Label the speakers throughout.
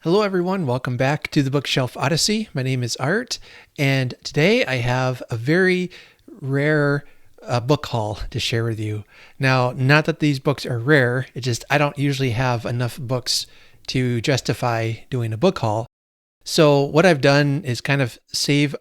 Speaker 1: Hello, everyone. Welcome back to the Bookshelf Odyssey. My name is Art, and today I have a very rare book haul to share with you. Now, not that these books are rare, it's just I don't usually have enough books to justify doing a book haul. So, what I've done is kind of save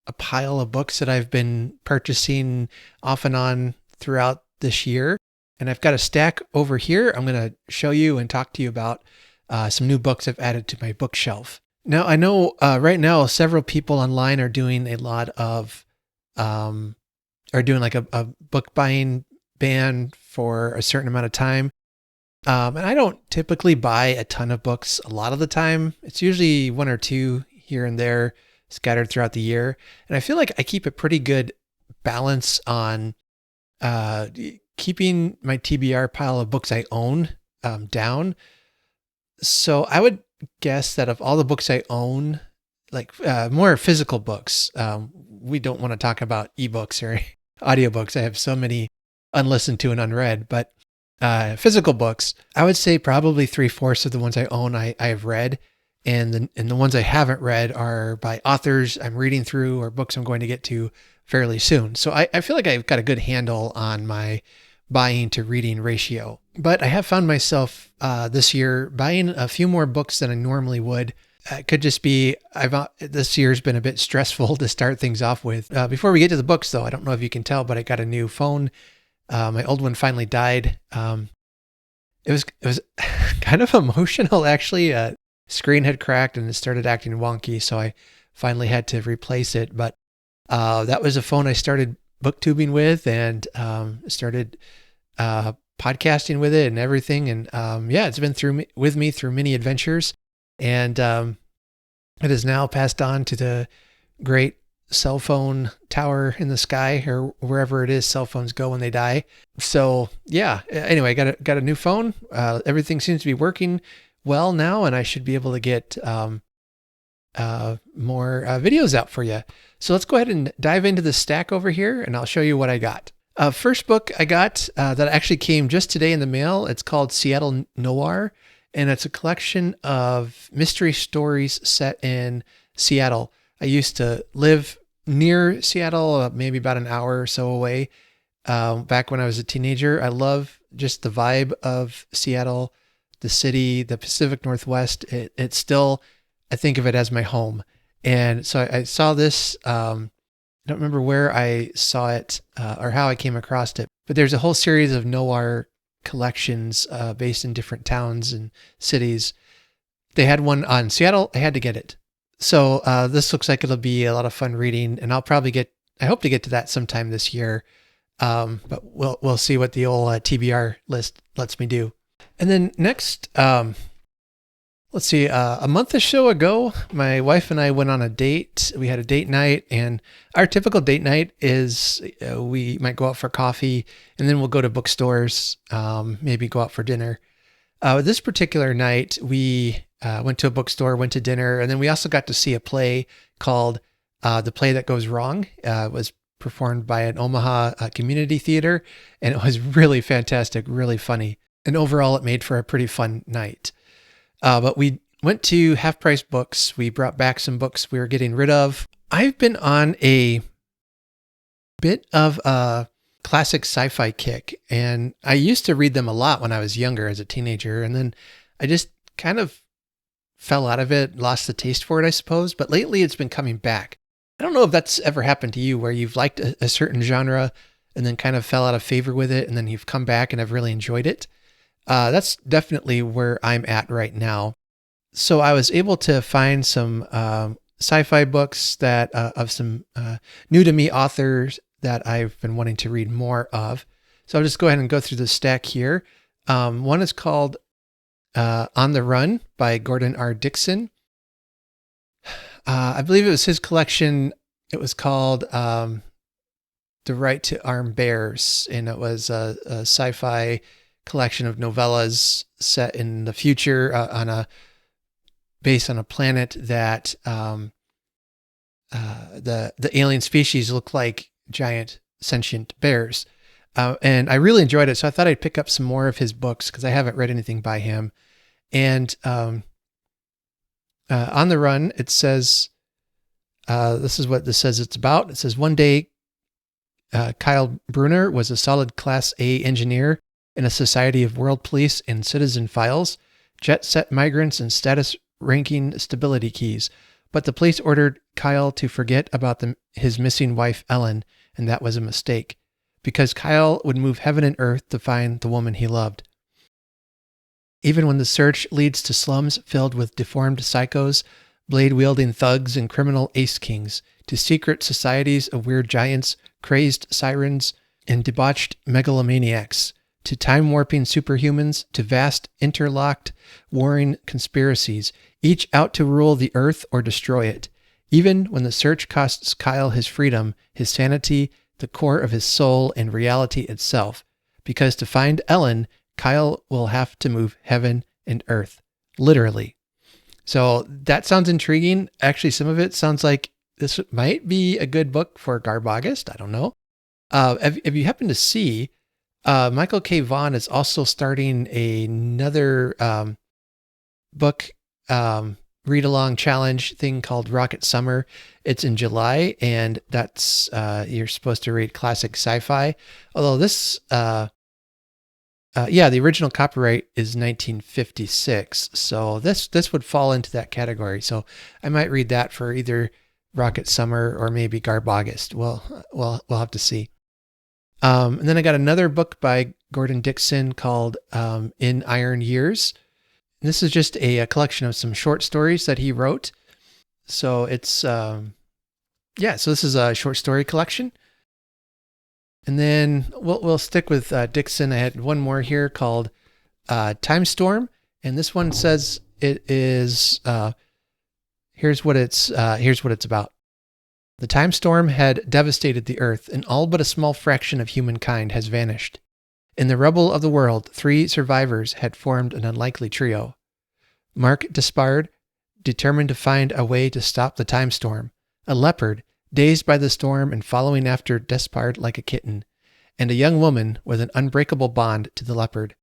Speaker 1: a pile of books that I've been purchasing off and on throughout this year. And I've got a stack over here I'm going to show you and talk to you about some new books I've added to my bookshelf. Now, I know right now several people online are doing a lot of, are doing like a book buying ban for a certain amount of time. And I don't typically buy a ton of books a lot of the time. It's usually one or two here and there scattered throughout the year. And I feel like I keep a pretty good balance on keeping my TBR pile of books I own down. So I would guess that of all the books I own, like more physical books, we don't want to talk about ebooks or audiobooks. I have so many unlistened to and unread, but physical books, I would say probably 3/4 of the ones I own I have read, and the ones I haven't read are by authors I'm reading through or books I'm going to get to fairly soon. So I feel like I've got a good handle on my buying to reading ratio. But I have found myself this year buying a few more books than I normally would. It could just be this year's been a bit stressful to start things off with. Before we get to the books, though, I don't know if you can tell, but I got a new phone. My old one finally died. It was kind of emotional, actually. Screen had cracked and it started acting wonky, so I finally had to replace it. But that was a phone I started booktubing with and started podcasting with it and everything. And it's been with me through many adventures. And it is now passed on to the great cell phone tower in the sky, or wherever it is cell phones go when they die. So yeah, anyway, got a new phone. Everything seems to be working well now, and I should be able to get more videos out for you. So let's go ahead and dive into the stack over here, and I'll show you what I got. First book I got that actually came just today in the mail. It's called Seattle Noir, and it's a collection of mystery stories set in Seattle. I used to live near Seattle, maybe about an hour or so away, back when I was a teenager. I love just the vibe of Seattle, the city, the Pacific Northwest. It's still, I think of it as my home. And so I saw this, I don't remember where I saw it or how I came across it, but there's a whole series of noir collections based in different towns and cities. They had one on Seattle. I had to get it. So this looks like it'll be a lot of fun reading, and I hope to get to that sometime this year. But we'll see what the old TBR list lets me do. And then next, let's see, a month or so ago, my wife and I went on a date. We had a date night, and our typical date night is we might go out for coffee, and then we'll go to bookstores, maybe go out for dinner. This particular night, we went to a bookstore, went to dinner, and then we also got to see a play called The Play That Goes Wrong. It was performed by an Omaha community theater, and it was really fantastic, really funny. And overall, it made for a pretty fun night. But we went to Half Price Books. We brought back some books we were getting rid of. I've been on a bit of a classic sci-fi kick, and I used to read them a lot when I was younger as a teenager, and then I just kind of fell out of it, lost the taste for it, I suppose. But lately it's been coming back. I don't know if that's ever happened to you, where you've liked a certain genre and then kind of fell out of favor with it, and then you've come back and have really enjoyed it. That's definitely where I'm at right now. So I was able to find some sci-fi books that of some new to me authors that I've been wanting to read more of. So I'll just go ahead and go through the stack here. One is called On the Run by Gordon R Dickson. I believe it was his collection. It was called The Right to Arm Bears, and it was a sci-fi collection of novellas set in the future based on a planet that the alien species look like giant sentient bears. And I really enjoyed it. So I thought I'd pick up some more of his books because I haven't read anything by him. And On the Run, it says, this is what this says it's about. It says, one day, Kyle Brunner was a solid Class A engineer in a society of world police and citizen files, jet-set migrants, and status-ranking stability keys. But the police ordered Kyle to forget about his missing wife, Ellen, and that was a mistake, because Kyle would move heaven and earth to find the woman he loved. Even when the search leads to slums filled with deformed psychos, blade-wielding thugs, and criminal ace kings, to secret societies of weird giants, crazed sirens, and debauched megalomaniacs, to time-warping superhumans, to vast, interlocked, warring conspiracies, each out to rule the earth or destroy it. Even when the search costs Kyle his freedom, his sanity, the core of his soul, and reality itself. Because to find Ellen, Kyle will have to move heaven and earth. Literally. So that sounds intriguing. Actually, some of it sounds like this might be a good book for Garbogist. I don't know. If you happen to see, Michael K. Vaughan is also starting another book read-along challenge thing called Rocket Summer. It's in July, and that's you're supposed to read classic sci-fi. Although this, the original copyright is 1956, so this would fall into that category. So I might read that for either Rocket Summer or maybe Garbogist. We'll have to see. And then I got another book by Gordon Dickson called In Iron Years. This is just a collection of some short stories that he wrote. So it's, so this is a short story collection. And then we'll stick with Dickson. I had one more here called Time Storm. And this one says it is, here's what it's about. The time storm had devastated the earth, and all but a small fraction of humankind has vanished. In the rubble of the world, 3 survivors had formed an unlikely trio. Mark Despard, determined to find a way to stop the time storm. A leopard, dazed by the storm and following after Despard like a kitten. And a young woman with an unbreakable bond to the leopard.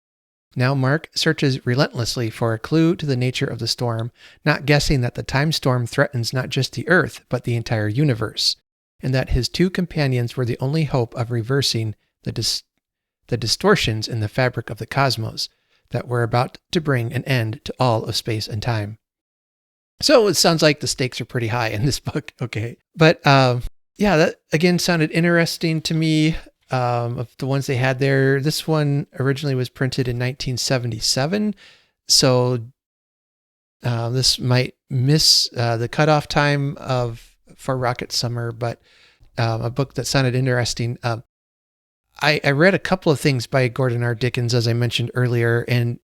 Speaker 1: Now Mark searches relentlessly for a clue to the nature of the storm, not guessing that the time storm threatens not just the Earth, but the entire universe, and that his 2 companions were the only hope of reversing the distortions in the fabric of the cosmos that were about to bring an end to all of space and time. So it sounds like the stakes are pretty high in this book. Okay. But that again sounded interesting to me. Of the ones they had there, this one originally was printed in 1977. So this might miss the cutoff time for Rocket Summer, but a book that sounded interesting. I read a couple of things by Gordon R. Dickson, as I mentioned earlier, and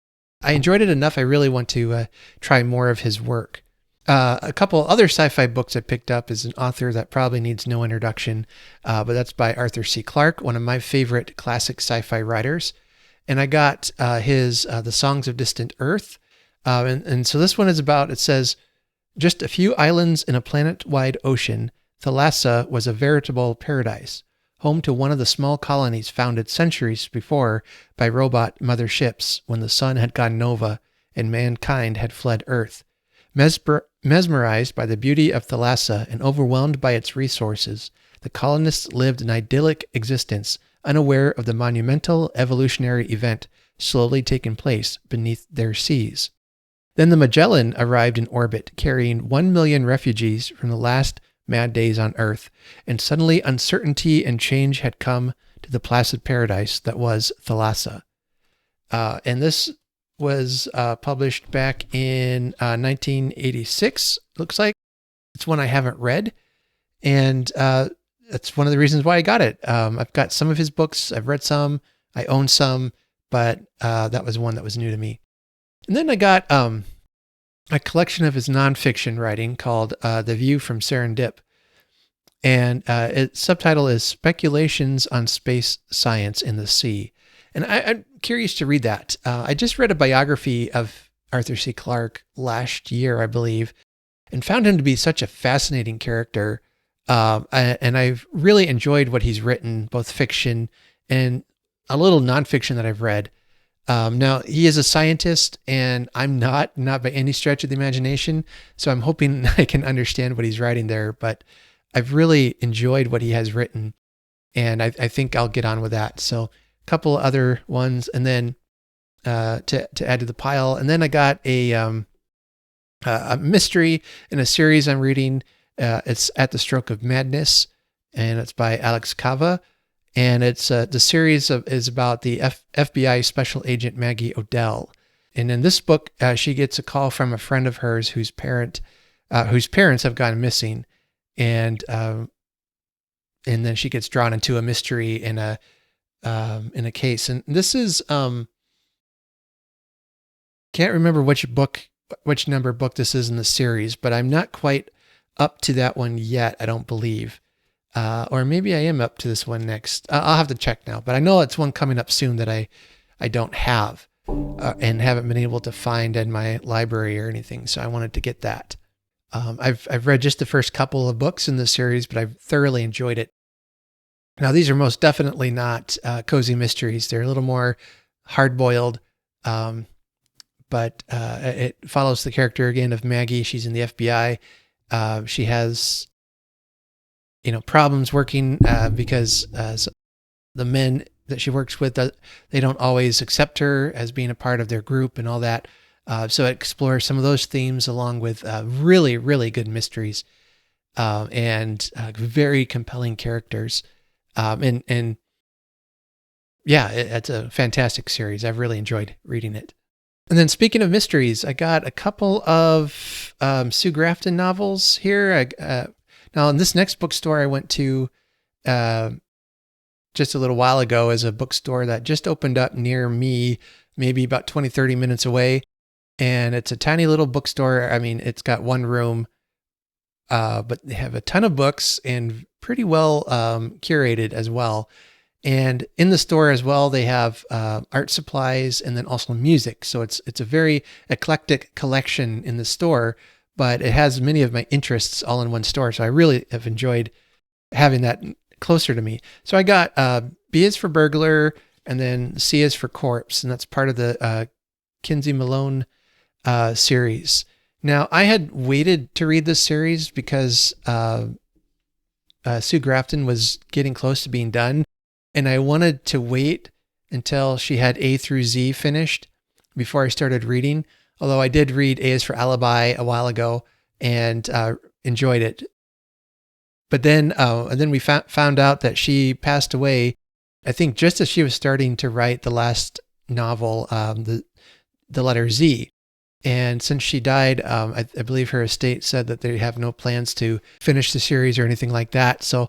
Speaker 1: I enjoyed it enough. I really want to try more of his work. A couple other sci-fi books I picked up is an author that probably needs no introduction, but that's by Arthur C. Clarke, one of my favorite classic sci-fi writers. And I got his The Songs of Distant Earth. And so this one is about, it says, just a few islands in a planet-wide ocean, Thalassa was a veritable paradise, home to one of the small colonies founded centuries before by robot mother ships when the sun had gone nova and mankind had fled Earth. Mesmerized by the beauty of Thalassa and overwhelmed by its resources, the colonists lived an idyllic existence, unaware of the monumental evolutionary event slowly taking place beneath their seas. Then the Magellan arrived in orbit, carrying 1 million refugees from the last mad days on Earth, and suddenly uncertainty and change had come to the placid paradise that was Thalassa. And this was published back in 1986, looks like. It's one I haven't read, and that's one of the reasons why I got it. I've got some of his books. I've read some. I own some, but that was one that was new to me. And then I got a collection of his nonfiction writing called The View from Serendip, and its subtitle is Speculations on Space Science in the Sea. And I'm curious to read that. I just read a biography of Arthur C. Clarke last year, I believe, and found him to be such a fascinating character. And I've really enjoyed what he's written, both fiction and a little nonfiction that I've read. Now he is a scientist, and I'm not by any stretch of the imagination. So I'm hoping I can understand what he's writing there. But I've really enjoyed what he has written, and I think I'll get on with that. So a couple other ones, and then to add to the pile, and then I got a mystery in a series I'm reading. It's At the Stroke of Madness, and it's by Alex Kava. And it's the series is about the FBI Special Agent Maggie Odell. And in this book, she gets a call from a friend of hers whose parents have gone missing, and then she gets drawn into a mystery in a case. And this is can't remember which number book this is in the series, but I'm not quite up to that one yet, I don't believe. Or maybe I am up to this one next. I'll have to check now, but I know it's one coming up soon that I don't have and haven't been able to find in my library or anything. So I wanted to get that. I've read just the first couple of books in the series, but I've thoroughly enjoyed it. Now, these are most definitely not cozy mysteries. They're a little more hard-boiled, but it follows the character again of Maggie. She's in the FBI. She has problems working because the men that she works with, they don't always accept her as being a part of their group and all that. So it explores some of those themes along with really, really good mysteries and very compelling characters. And yeah, it's a fantastic series. I've really enjoyed reading it. And then speaking of mysteries, I got a couple of Sue Grafton novels here. Now, in this next bookstore I went to just a little while ago is a bookstore that just opened up near me, maybe about 20, 30 minutes away. And it's a tiny little bookstore. I mean, it's got one room, but they have a ton of books and pretty well curated as well. And in the store as well, they have art supplies and then also music. So it's a very eclectic collection in the store, but it has many of my interests all in one store. So I really have enjoyed having that closer to me. So I got B is for Burglar, and then C is for Corpse, and that's part of the Kinsey Malone series. Now, I had waited to read this series because Sue Grafton was getting close to being done, and I wanted to wait until she had A through Z finished before I started reading. Although I did read A is for Alibi a while ago and enjoyed it. But then and then we found out that she passed away, I think just as she was starting to write the last novel, the letter Z. And since she died, I believe her estate said that they have no plans to finish the series or anything like that. So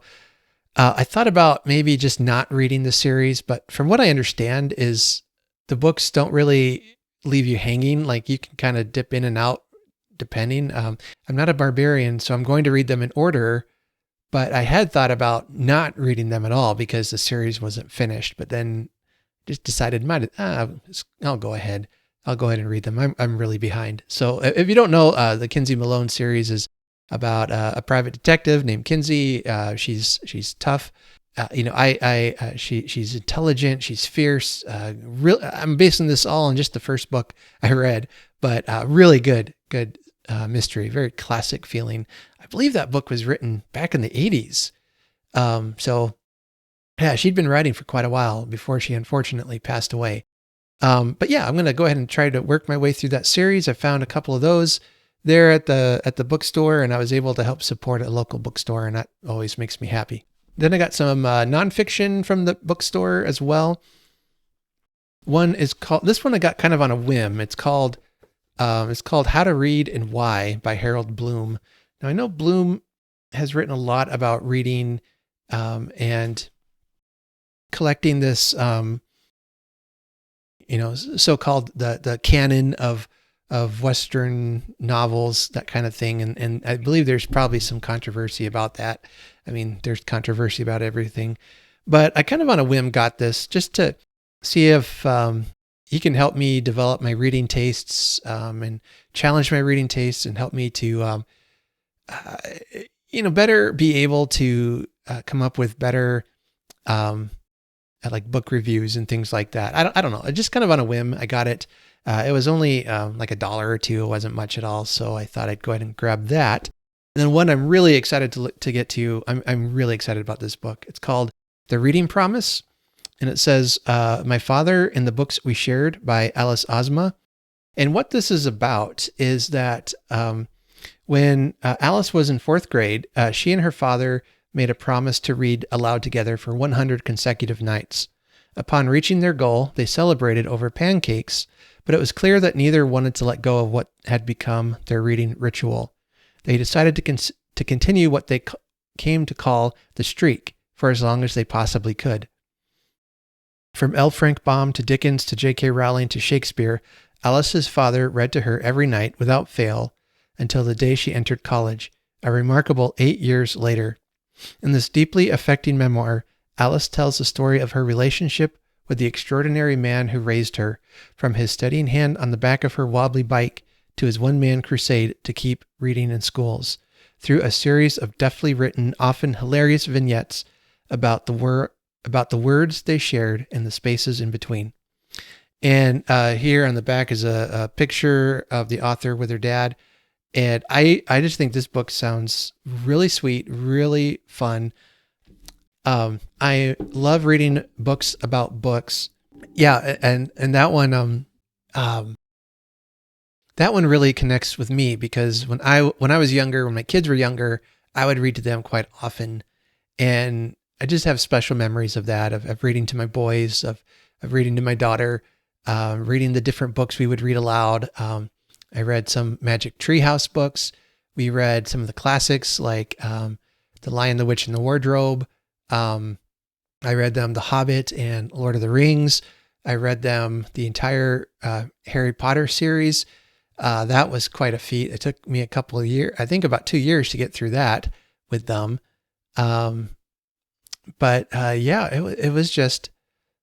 Speaker 1: I thought about maybe just not reading the series, but from what I understand is the books don't really leave you hanging. Like you can kind of dip in and out depending. I'm not a barbarian, so I'm going to read them in order, but I had thought about not reading them at all because the series wasn't finished, but then just decided, I'll go ahead. I'll go ahead and read them. I'm really behind. So if you don't know, the Kinsey Malone series is about a private detective named Kinsey. She's tough. She's intelligent. She's fierce. I'm basing this all on just the first book I read, but really good mystery. Very classic feeling. I believe that book was written back in the 80s. So yeah, she'd been writing for quite a while before she unfortunately passed away. But yeah, I'm going to go ahead and try to work my way through that series. I found a couple of those there at the bookstore, and I was able to help support a local bookstore, and that always makes me happy. Then I got some nonfiction from the bookstore as well. This one I got kind of on a whim. It's called How to Read and Why by Harold Bloom. Now I know Bloom has written a lot about reading and collecting this, so-called the canon of Western novels, that kind of thing. And I believe there's probably some controversy about that. I mean, there's controversy about everything, but I kind of on a whim got this just to see if he can help me develop my reading tastes and challenge my reading tastes and help me to, better be able to come up with better at like book reviews and things like that. I don't know. Just kind of on a whim, I got it. It was only like $1 or $2. It wasn't much at all. So I thought I'd go ahead and grab that. And then one I'm really excited to get to. I'm really excited about this book. It's called The Reading Promise. And it says, My Father in the Books We Shared by Alice Ozma. And what this is about is that when Alice was in 4th grade, she and her father made a promise to read aloud together for 100 consecutive nights. Upon reaching their goal, they celebrated over pancakes, but it was clear that neither wanted to let go of what had become their reading ritual. They decided to continue what they came to call the streak for as long as they possibly could. From L. Frank Baum to Dickens to J.K. Rowling to Shakespeare, Alice's father read to her every night without fail until the day she entered college, a remarkable 8 years later. In this deeply affecting memoir, Alice tells the story of her relationship with the extraordinary man who raised her, from his steadying hand on the back of her wobbly bike to his one-man crusade to keep reading in schools, through a series of deftly written, often hilarious vignettes about the words they shared and the spaces in between. And here on the back is a picture of the author with her dad. And I just think this book sounds really sweet, really fun. I love reading books about books. Yeah, and that one really connects with me because when I was younger, when my kids were younger, I would read to them quite often, and I just have special memories of that, of reading to my boys, of reading to my daughter, reading the different books we would read aloud. I read some Magic Treehouse books. We read some of the classics like The Lion, the Witch, and the Wardrobe. I read them The Hobbit and Lord of the Rings. I read them the entire Harry Potter series. That was quite a feat. It took me a couple of years, I think about 2 years to get through that with them. But it was just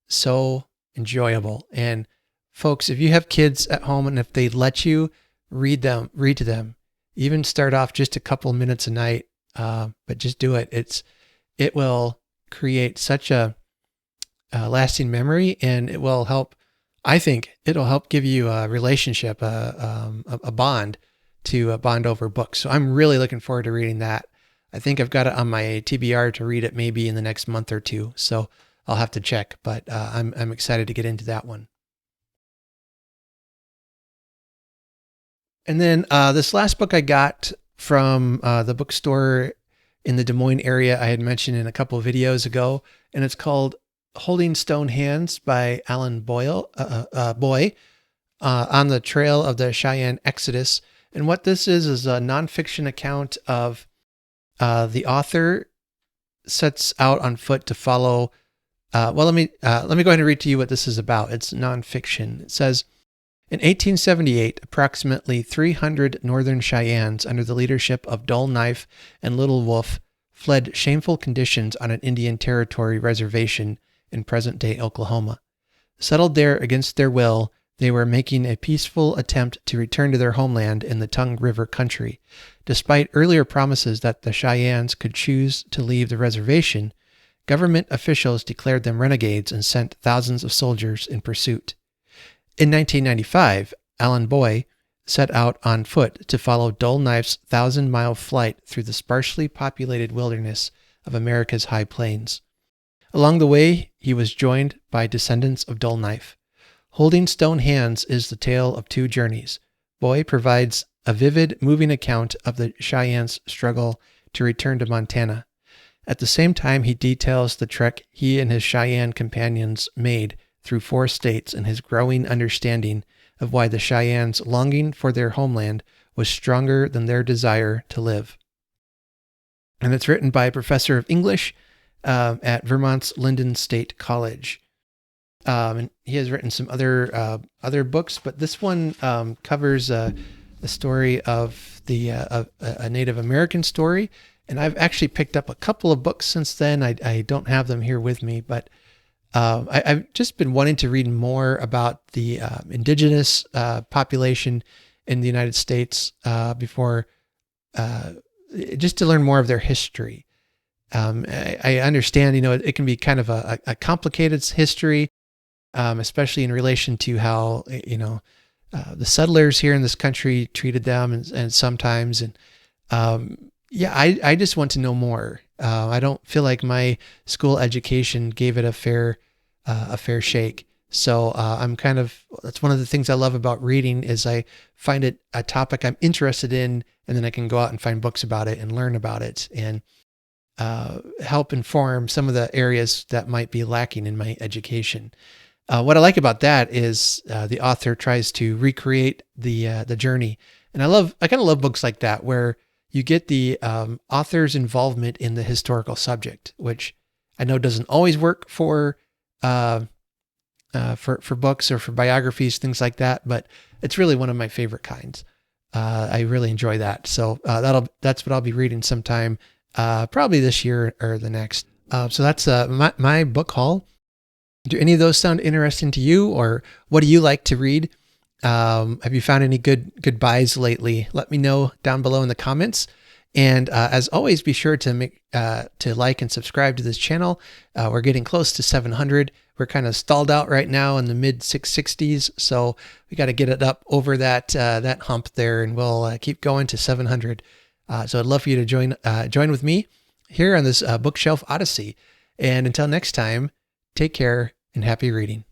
Speaker 1: so enjoyable. And folks, if you have kids at home and if they let you read to them, even start off just a couple minutes a night, but just do it. It will create such a lasting memory, and it will help. I think it'll help give you a relationship, a bond to bond over books. So I'm really looking forward to reading that. I think I've got it on my TBR to read it maybe in the next month or two. So I'll have to check, but I'm excited to get into that one. And then this last book I got from the bookstore in the Des Moines area I had mentioned in a couple of videos ago, and it's called Holding Stone Hands by Alan Boye, on the trail of the Cheyenne Exodus. And what this is a nonfiction account of the author sets out on foot to follow. Let me go ahead and read to you what this is about. It's nonfiction. It says, in 1878, approximately 300 Northern Cheyennes under the leadership of Dull Knife and Little Wolf fled shameful conditions on an Indian Territory reservation in present-day Oklahoma. Settled there against their will, they were making a peaceful attempt to return to their homeland in the Tongue River country. Despite earlier promises that the Cheyennes could choose to leave the reservation, government officials declared them renegades and sent thousands of soldiers in pursuit. In 1995, Alan Boye set out on foot to follow Dull Knife's 1,000-mile flight through the sparsely populated wilderness of America's high plains. Along the way, he was joined by descendants of Dull Knife. Holding Stone Hands is the tale of two journeys. Boye provides a vivid, moving account of the Cheyennes' struggle to return to Montana. At the same time, he details the trek he and his Cheyenne companions made through 4 states and his growing understanding of why the Cheyennes' longing for their homeland was stronger than their desire to live. And it's written by a professor of English at Vermont's Linden State College. And he has written some other books, but this one covers the story of a Native American story. And I've actually picked up a couple of books since then. I don't have them here with me, but I've just been wanting to read more about the indigenous population in the United States before, just to learn more of their history. I understand, it can be kind of a complicated history, especially in relation to how, the settlers here in this country treated them and sometimes, and yeah, I just want to know more. I don't feel like my school education gave it a fair shake. So that's one of the things I love about reading is I find it a topic I'm interested in, and then I can go out and find books about it and learn about it and help inform some of the areas that might be lacking in my education. What I like about that is the author tries to recreate the journey, and I kind of love books like that where you get the author's involvement in the historical subject, which I know doesn't always work for books or for biographies, things like that, but it's really one of my favorite kinds. I really enjoy that. So that's what I'll be reading sometime, probably this year or the next. So that's my book haul. Do any of those sound interesting to you, or what do you like to read? Have you found any good buys lately? Let me know down below in the comments. And as always, be sure to like and subscribe to this channel. We're getting close to 700. We're kind of stalled out right now in the mid 660s, so we got to get it up over that hump there, and we'll keep going to 700. So I'd love for you to join with me here on this bookshelf odyssey. And until next time, take care and happy reading.